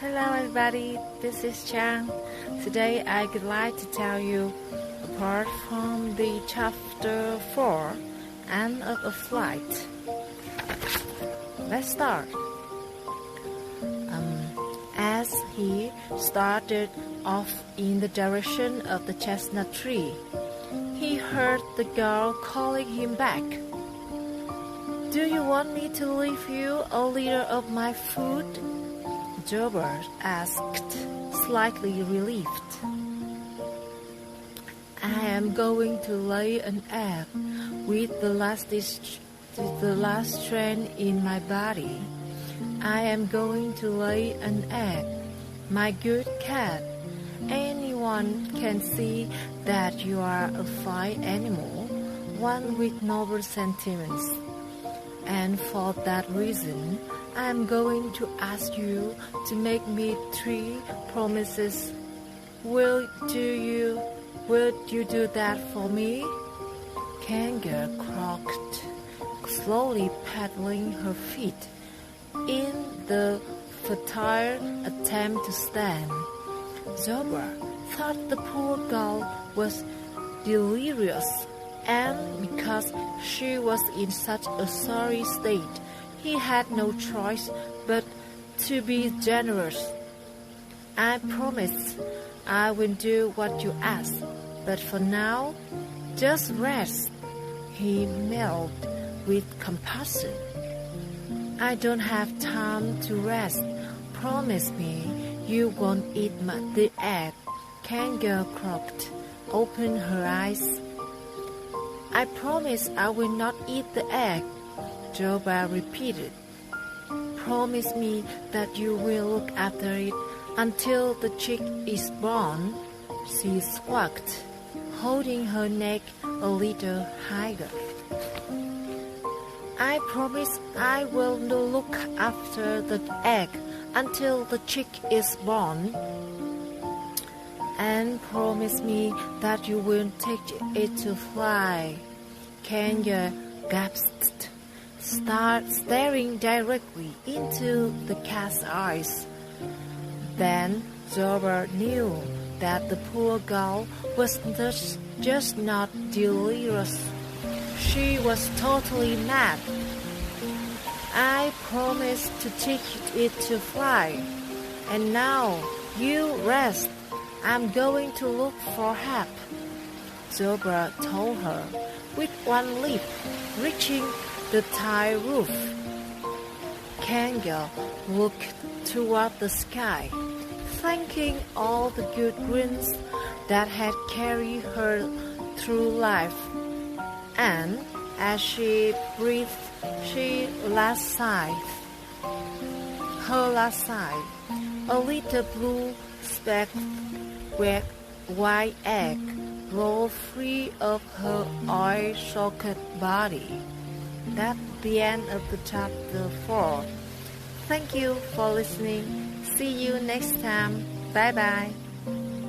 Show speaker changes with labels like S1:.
S1: Hello everybody, this is Chang. Today I would like to tell you apart from the chapter 4, End of a Flight. Let's start. As he started off in the direction of the chestnut tree, he heard the girl calling him back. "Do you want me to leave you a little of my food?" Jober asked, slightly relieved. "I am going to lay an egg with the last strand in my body. I am going to lay an egg, my good cat. Anyone can see that you are a fine animal, one with noble sentiments. And for that reason, I am going to ask you to make me 3 promises. Will you do that for me?" Kangaroo croaked, slowly paddling her feet in the futile attempt to stand. Zebra thought the poor girl was delirious, and because she was in such a sorry state, he had no choice but to be generous. "I promise I will do what you ask, but for now, just rest," he wailed with compassion. "I don't have time to rest. Promise me you won't eat the egg," Kangaroo croaked, opened her eyes. "I promise I will not eat the egg," Joba repeated. "Promise me that you will look after it until the chick is born," she squawked, holding her neck a little higher. "I promise I will look after the egg until the chick is born." "And promise me that you will take it to fly," Kenya gasped, staring directly into the cat's eyes. Then Zober knew that the poor girl was just not delirious. She was totally mad. "I promised to teach it to fly, and now you rest. I'm going to look for help," Zebra told her, with one leap reaching the tile roof. Kangaroo looked toward the sky, thanking all the good winds that had carried her through life. And as she breathed her last sigh, a little blue-specked white egg rolled free of her oil-soaked body. That's the end of the chapter 4. Thank you for listening. See you next time. Bye bye.